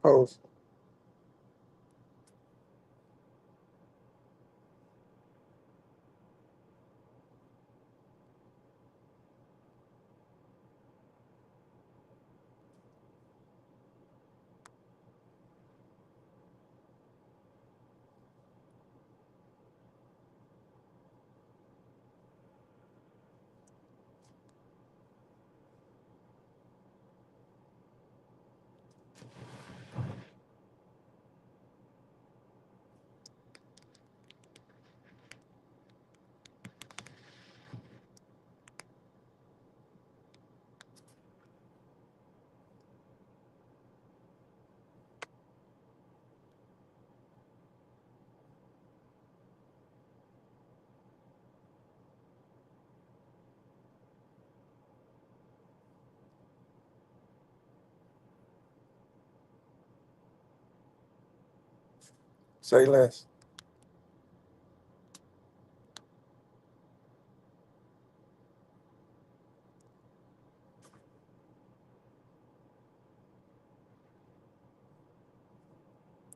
Post. Say less.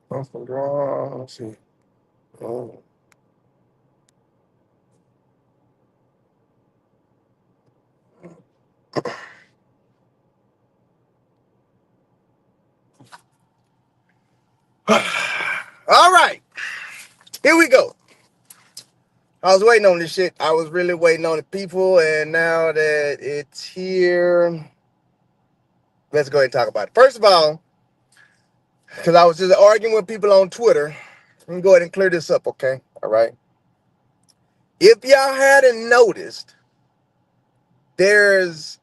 Constant draw. Let's see. Oh. All right, here we go. I was waiting on this shit. I was really waiting on the people, and now that it's here, let's go ahead and talk about it. First of all, because I was just arguing with people on Twitter, let me go ahead and clear this up, okay? All right. If y'all hadn't noticed, there's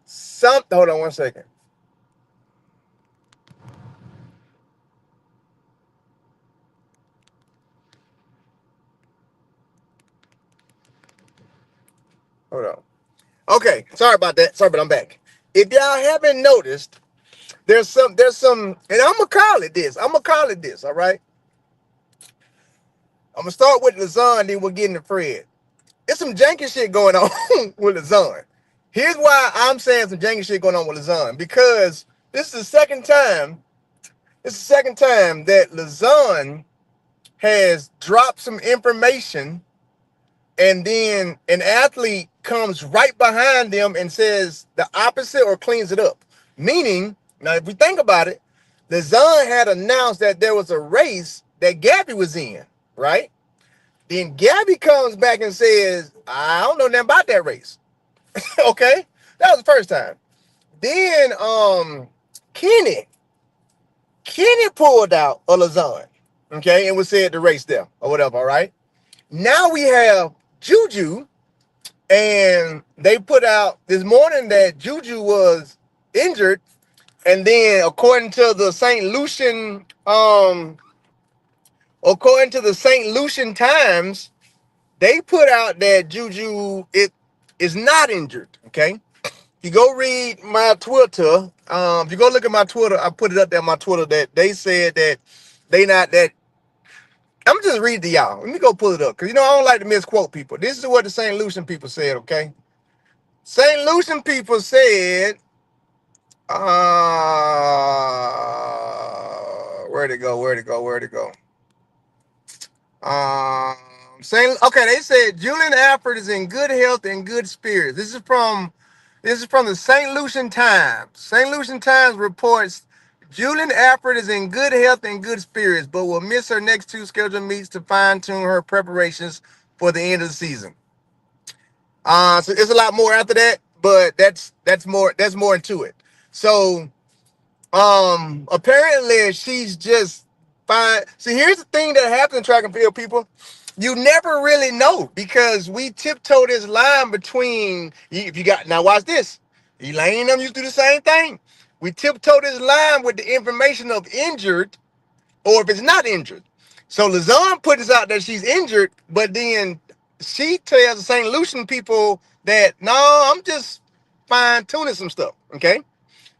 something. Hold on one second. Hold on. Okay, sorry about that. Sorry, but I'm back. If y'all haven't noticed, there's some, and I'm gonna call it this. All right. I'm gonna start with Lausanne, then we'll get into Fred. There's some janky shit going on with Lausanne. Here's why I'm saying some janky shit going on with Lausanne, because this is the second time. This is the second time that Lausanne has dropped some information, and then an athlete comes right behind them and says the opposite or cleans it up. Meaning, now if we think about it, Lausanne had announced that there was a race that Gabby was in, right? Then Gabby comes back and says, I don't know nothing about that race. Okay? That was the first time. Then Kenny pulled out a Lausanne, okay, and was said to race there or whatever, all right? Now we have Juju, and they put out this morning that Juju was injured, and then according to the St. Lucian Times, they put out that Juju is not injured. Okay, you go read my Twitter. If you go look at my Twitter, I put it up there on my Twitter that they said that they not that. I'm just reading to y'all. Let me go pull it up, because I don't like to misquote people. This is what the St. Lucian people said. Okay, St. Lucian people said, where'd it go? Where'd it go? Okay, they said Julian Alford is in good health and good spirits. This is from the St. Lucian Times. St. Lucian Times reports Julian Alford is in good health and good spirits, but will miss her next two scheduled meets to fine-tune her preparations for the end of the season. So there's a lot more after that, but that's more into it. So apparently she's just fine. See, here's the thing that happens in track and field, people. You never really know, because we tiptoe this line between, if you got, now watch this. Elaine and them used to do the same thing. We tiptoe this line with the information of injured, or if it's not injured. So Lausanne put this out that she's injured, but then she tells the St. Lucian people that, no, I'm just fine tuning some stuff. Okay.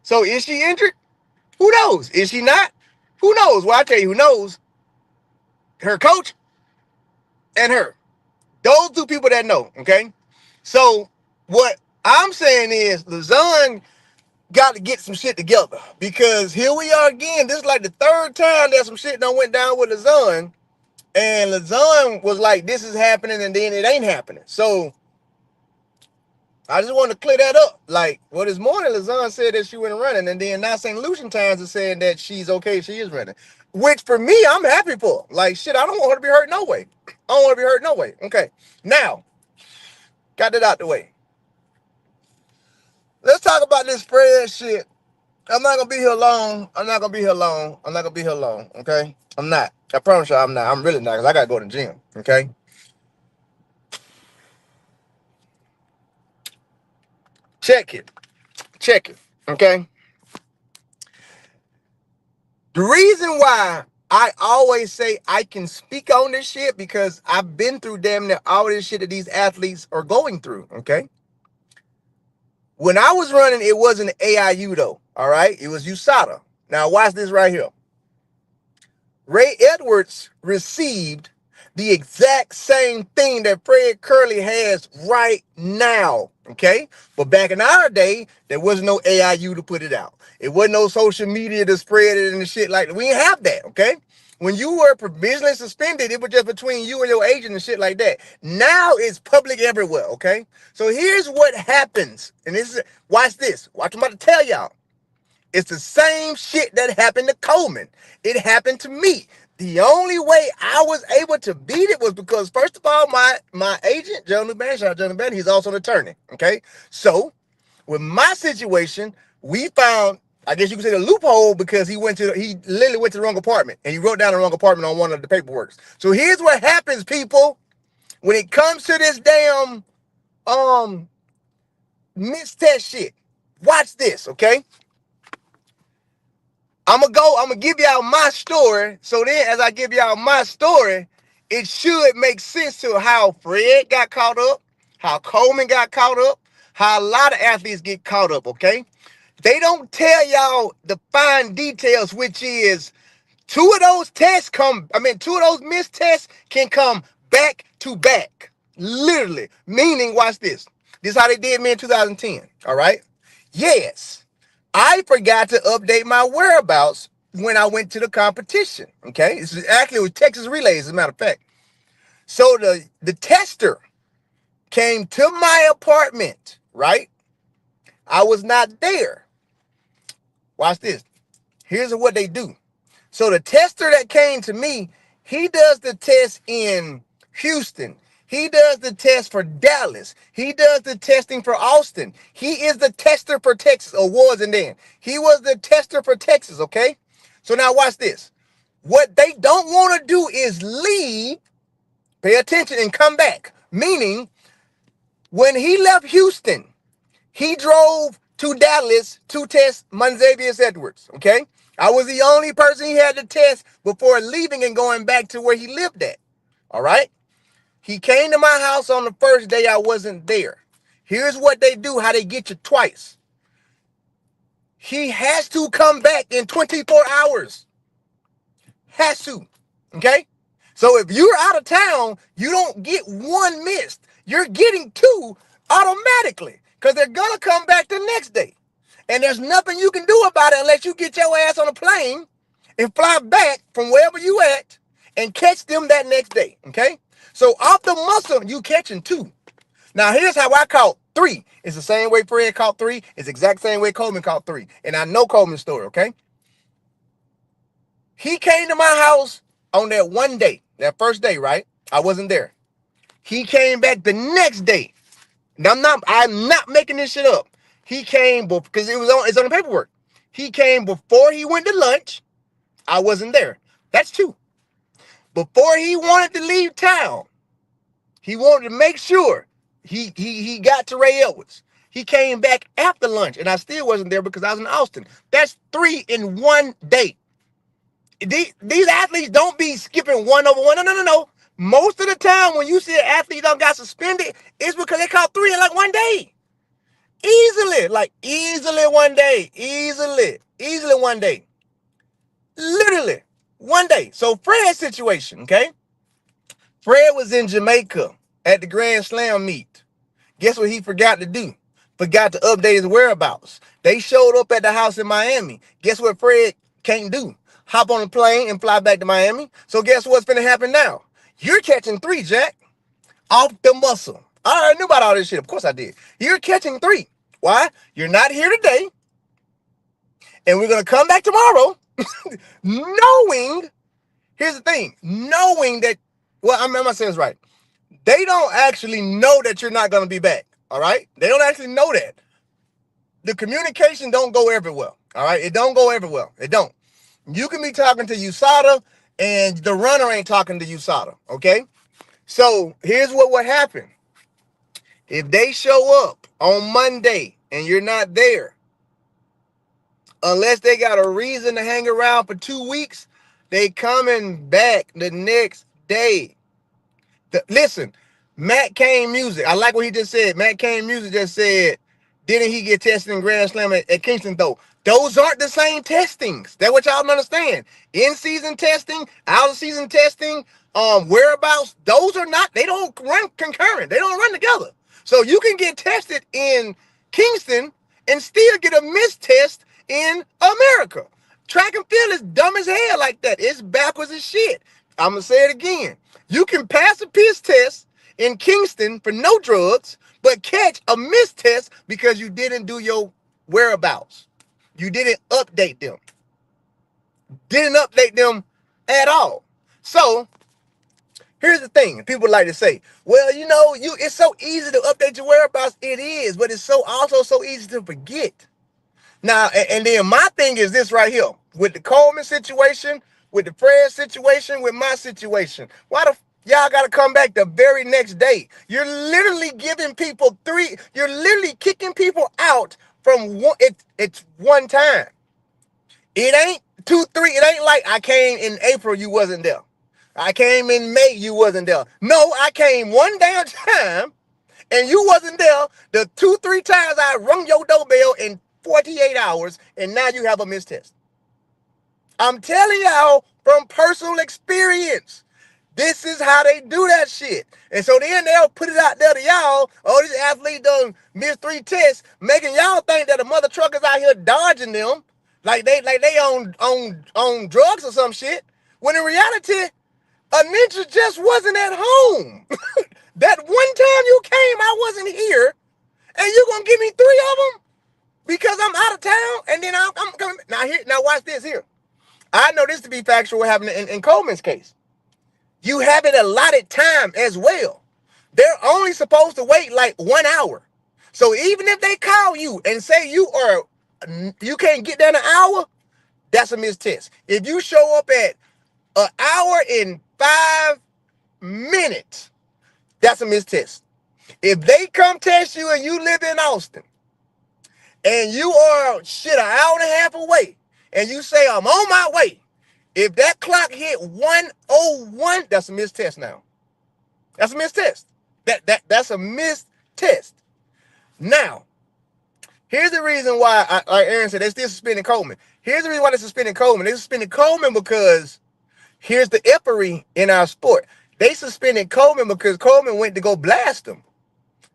So is she injured? Who knows? Is she not? Who knows? Well, I tell you who knows. Her coach and her. Those two people that know, okay? So what I'm saying is Lausanne got to get some shit together because here we are again. This is like the third time that some shit done went down with Lausanne, and Lausanne was like, "This is happening," and then it ain't happening. So I just want to clear that up. Like, well, this morning Lausanne said that she wasn't running, and then now St. Lucian Times is saying that she's okay, she is running. Which for me, I'm happy for. Like, shit, I don't want her to be hurt no way. I don't want to be hurt no way. Okay, now got that out the way. Let's talk about this Fred shit. I'm not gonna be here long. I'm not gonna be here long. I'm not gonna be here long. Okay, I'm not. I promise you, I'm not. I'm really not, because I gotta go to the gym. Okay, check it. Check it. Okay. The reason why I always say I can speak on this shit because I've been through damn near all this shit that these athletes are going through. Okay. When I was running, it wasn't AIU though. All right. It was USADA. Now watch this right here. Ray Edwards received the exact same thing that Fred Kerley has right now. Okay. But back in our day, there was no AIU to put it out. It wasn't no social media to spread it and shit like that. We didn't have that. Okay. When you were provisionally suspended, it was just between you and your agent and shit like that. Now it's public everywhere. Okay. So here's what happens. And this is, watch this. Watch, I'm about to tell y'all. It's the same shit that happened to Coleman. It happened to me. The only way I was able to beat it was because, first of all, my agent, John Newman, shout out John Newman, he's also an attorney. Okay. So with my situation, we found, I guess you could say, the loophole because he literally went to the wrong apartment and he wrote down the wrong apartment on one of the paperwork. So here's what happens, people, when it comes to this damn mistest shit. Watch this, okay? I'm gonna give y'all my story. So then as I give y'all my story, it should make sense to how Fred got caught up, how Coleman got caught up, how a lot of athletes get caught up, okay? They don't tell y'all the fine details, which is two of those two of those missed tests can come back to back. Literally. Meaning, watch this. This is how they did me in 2010. All right. Yes. I forgot to update my whereabouts when I went to the competition. Okay. This is actually with Texas Relays, as a matter of fact. So the tester came to my apartment, right? I was not there. Watch this. Here's what they do. So the tester that came to me, he does the test in Houston. He does the test for Dallas. He does the testing for Austin. He is the tester for Texas, or was, and then he was the tester for Texas, okay? So now watch this. What they don't want to do is leave, pay attention, and come back. Meaning, when he left Houston, he drove to Dallas to test Monzavius Edwards, okay? I was the only person he had to test before leaving and going back to where he lived at, all right? He came to my house on the first day I wasn't there. Here's what they do, how they get you twice. He has to come back in 24 hours. Has to, okay? So if you're out of town, you don't get one missed. You're getting two automatically because they're going to come back the next day. And there's nothing you can do about it unless you get your ass on a plane and fly back from wherever you at and catch them that next day, okay? So off the muscle, you catching two. Now, here's how I caught three. It's the same way Fred caught three. It's the exact same way Coleman caught three. And I know Coleman's story, okay? He came to my house on that one day, that first day, right? I wasn't there. He came back the next day. Now, I'm not making this shit up. He came because it's on the paperwork. He came before he went to lunch. I wasn't there. That's two. Before he wanted to leave town, he wanted to make sure he got to Ray Edwards. He came back after lunch, and I still wasn't there because I was in Austin. That's three in one day. These athletes don't be skipping one over one. No. Most of the time when you see an athlete don't got suspended, it's because they caught three in like one day. Easily one day. Easily one day. Literally one day. So Fred's situation, okay? Fred was in Jamaica at the Grand Slam meet. Guess what he forgot to do? forgot to update his whereabouts. They showed up at the house in Miami. Guess what Fred can't do? Hop on a plane and fly back to Miami. So guess what's going to happen now? You're catching 3, Jack, off the muscle. I already knew about all this shit. Of course I did. You're catching 3. Why? You're not here today, and we're going to come back tomorrow knowing, here's the thing, knowing that, well, I'm going to say this right. They don't actually know that you're not going to be back, all right? They don't actually know that. The communication don't go everywhere, all right? It don't go everywhere. It don't. You can be talking to USADA, and the runner ain't talking to USADA, okay? So here's what would happen. If they show up on Monday and you're not there, unless they got a reason to hang around for 2 weeks, they coming back the next day. Listen, Matt Cain Music, I like what he just said. Matt Cain Music just said, didn't he get tested in Grand Slam at Kingston though? Those aren't the same testings. That's what y'all don't understand. In-season testing, out-of-season testing, whereabouts, those are not, they don't run concurrent. They don't run together. So you can get tested in Kingston and still get a missed test in America. Track and field is dumb as hell like that. It's backwards as shit. I'm going to say it again. You can pass a piss test in Kingston for no drugs, but catch a missed test because you didn't do your whereabouts. You didn't update them. Didn't update them at all. So here's the thing. People like to say, well, you know, it's so easy to update your whereabouts. It is, but it's also so easy to forget. Now, and then my thing is this right here. With the Coleman situation, with the Fred situation, with my situation. Why the y'all got to come back the very next day? You're literally giving people you're literally kicking people out from one, it's one time. It ain't 2, 3. It ain't like I came in April, you wasn't there. I came in May, you wasn't there. No, I came one damn time and you wasn't there the 2, 3 times I rung your doorbell in 48 hours and now you have a missed test. I'm telling y'all from personal experience. This is how they do that shit. And so then they'll put it out there to y'all, oh, this athlete done missed 3 tests, making y'all think that the mother truckers out here dodging them like they on drugs or some shit. When in reality, a ninja just wasn't at home. That one time you came, I wasn't here, and you gonna give me 3 of them because I'm out of town, and then I'm coming. Now watch this here. I know this to be factual what happened in Coleman's case. You haven't allotted time as well. They're only supposed to wait like 1 hour. So even if they call you and say you can't get there in an hour, that's a missed test. If you show up at an hour and 5 minutes, that's a missed test. If they come test you and you live in Austin and you are an hour and a half away and you say I'm on my way, if that clock hit 1:01, that's a missed test now. That's a missed test. That's a missed test. Now, here's the reason why, like Aaron said, they're still suspending Coleman. Here's the reason why they're suspending Coleman. They're suspending Coleman because here's the effery in our sport. They suspended Coleman because Coleman went to go blast them.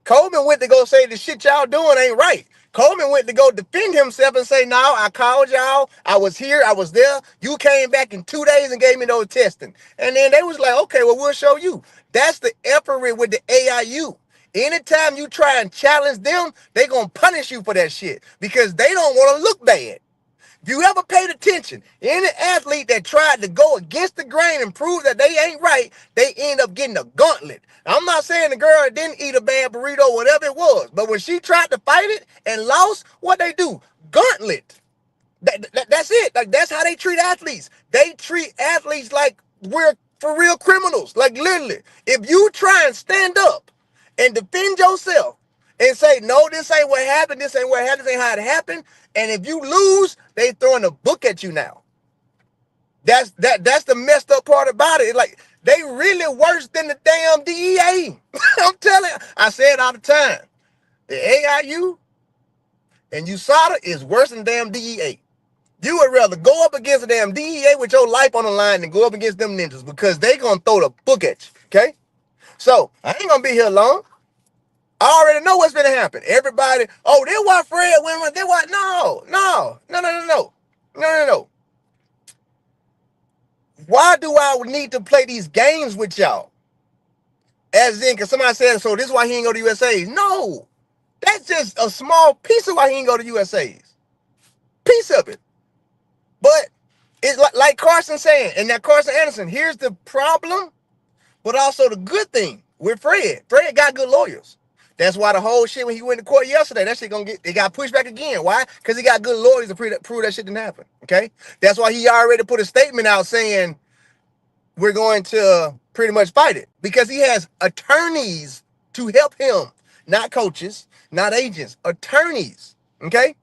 Coleman went to go say the shit y'all doing ain't right. Coleman went to go defend himself and say, no, I called y'all. I was here. I was there. You came back in 2 days and gave me those testing. And then they was like, okay, well, we'll show you. That's the effery with the AIU. Anytime you try and challenge them, they going to punish you for that shit because they don't want to look bad. If you ever paid attention, any athlete that tried to go against the grain and prove that they ain't right, they end up getting a gauntlet. I'm not saying the girl didn't eat a bad burrito, whatever it was, but when she tried to fight it and lost, what they do? Gauntlet. That's it. Like, that's how they treat athletes. They treat athletes like we're for real criminals. Like, literally, if you try and stand up and defend yourself and say, no, this ain't what happened, this ain't what happened, this ain't how it happened, and if you lose, they throwing a book at you now. That's the messed up part about it. Like, they really worse than the damn DEA. I'm telling you, I say it all the time. The AIU and USADA is worse than damn DEA. You would rather go up against the damn DEA with your life on the line than go up against them ninjas because they gonna throw the book at you, okay? So, I ain't gonna be here long. I already know what's going to happen. Everybody, oh, they want Fred win. They want no. Why do I need to play these games with y'all? As in, because somebody said, so this is why he ain't go to USA's. No, that's just a small piece of why he ain't go to USA's. Piece of it. But it's like Carson saying, and that Carson Anderson, here's the problem, but also the good thing with Fred. Fred got good lawyers. That's why the whole shit when he went to court yesterday, that shit it got pushed back again. Why? Because he got good lawyers to prove that shit didn't happen. Okay? That's why he already put a statement out saying we're going to pretty much fight it. Because he has attorneys to help him. Not coaches, not agents. Attorneys. Okay?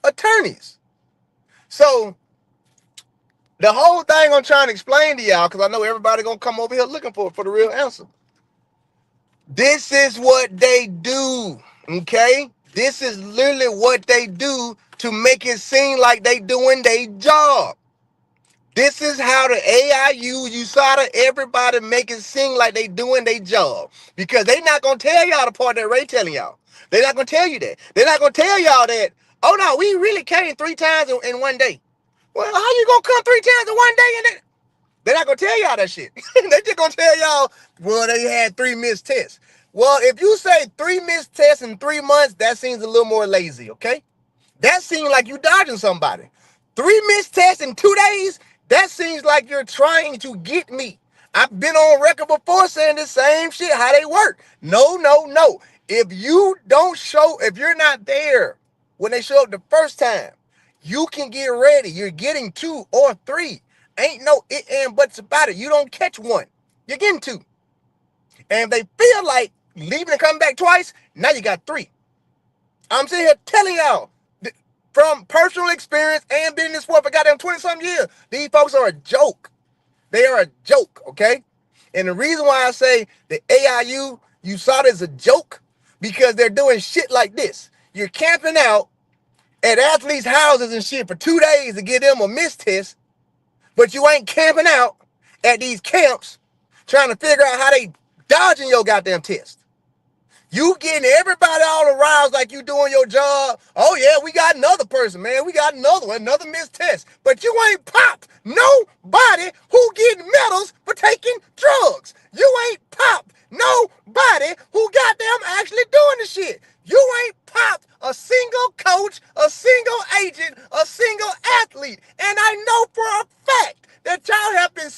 Attorneys. So the whole thing I'm trying to explain to y'all, because I know everybody gonna come over here looking for the real answer. This is what they do, okay? This is literally what they do to make it seem like they doing their job. This is how the AIU, USADA, everybody make it seem like they doing their job. Because they not gonna tell y'all the part that Ray telling y'all. They're not gonna tell you that. They're not gonna tell y'all that, oh no, we really came 3 times in one day. Well, how you gonna come 3 times in one day and then they're not gonna tell y'all that shit. They just gonna tell y'all, well, they had 3 missed tests. Well, if you say 3 missed tests in 3 months, that seems a little more lazy, okay? That seems like you dodging somebody. 3 missed tests in 2 days, that seems like you're trying to get me. I've been on record before saying the same shit, how they work. No. If you don't show, if you're not there when they show up the first time, you can get ready. You're getting 2 or 3. Ain't no it and buts about it. You don't catch 1. You're getting 2. And if they feel like leaving and coming back twice, now you got 3. I'm sitting here telling y'all from personal experience and been in this sport for goddamn 20-something years, these folks are a joke. They are a joke, okay? And the reason why I say the AIU, you saw it as a joke, because they're doing shit like this. You're camping out at athletes' houses and shit for 2 days to give them a missed test, but you ain't camping out at these camps trying to figure out how they dodging your goddamn test. You getting everybody all aroused like you doing your job. Oh yeah, we got another person, man. We got another one, another missed test. But you ain't popped nobody who getting medals for taking drugs. You ain't popped nobody who goddamn actually doing the shit. You ain't popped a single coach, a single agent, a single athlete. And I know for a fact that y'all have been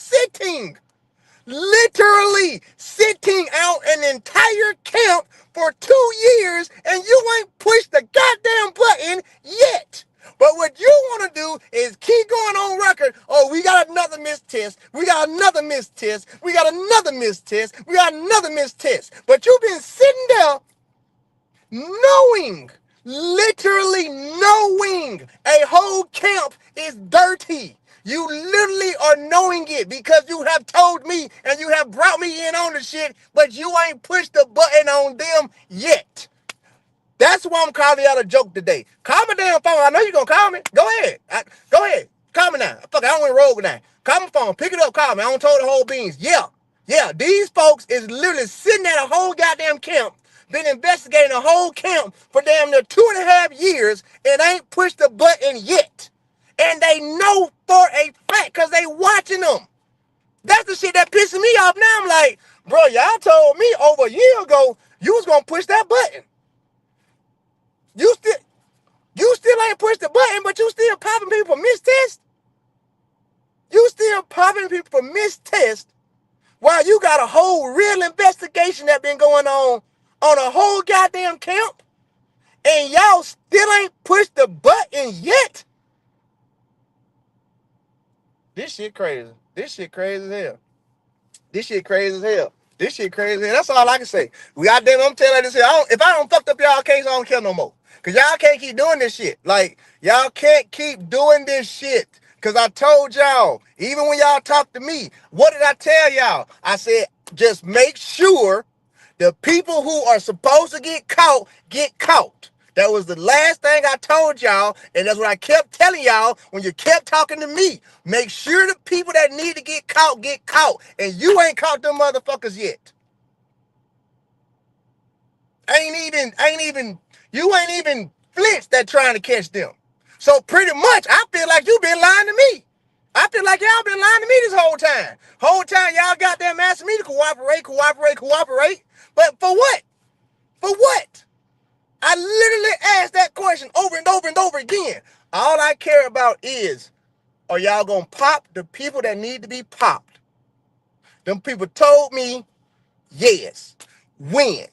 literally sitting out an entire camp for 2 years and you ain't pushed the goddamn button yet. But what you want to do is keep going on record. Oh, we got another missed test. We got another missed test. We got another missed test. We got another missed test. But you've been sitting there knowing, literally knowing a whole camp is dirty. You literally are knowing it because you have told me and you have brought me in on the shit, but you ain't pushed the button on them yet. That's why I'm calling y'all a joke today. Call my damn phone. I know you're going to call me. Go ahead. Go ahead. Call me now. Fuck, I don't want to roll with that. Call my phone. Pick it up. Call me. I don't told the whole beans. Yeah. These folks is literally sitting at a whole goddamn camp, been investigating a whole camp for damn near 2.5 years and ain't pushed the button yet. And they know for a fact because they watching them. That's the shit that pissing me off now. I'm like, bro, y'all told me over a year ago you was going to push that button. You still ain't pushed the button, but you still popping people for missed tests. You still popping people for missed tests while you got a whole real investigation that been going on a whole goddamn camp, and y'all still ain't pushed the button yet. This shit crazy. This shit crazy as hell. This shit crazy as hell. This shit crazy as hell. That's all I can say. I'm telling you this here. If I don't fucked up y'all case, I don't care no more. Because y'all can't keep doing this shit. Like, y'all can't keep doing this shit. Because I told y'all, even when y'all talk to me, what did I tell y'all? I said, just make sure the people who are supposed to get caught, get caught. That was the last thing I told y'all, and that's what I kept telling y'all when you kept talking to me. Make sure the people that need to get caught, and you ain't caught them motherfuckers yet. You ain't even flinched at trying to catch them. So pretty much, I feel like you been lying to me. I feel like y'all been lying to me this whole time. Whole time y'all got them asking me to cooperate. But for what? For what? I literally asked that question over and over and over again. All I care about is, are y'all gonna pop the people that need to be popped? Them people told me yes. When?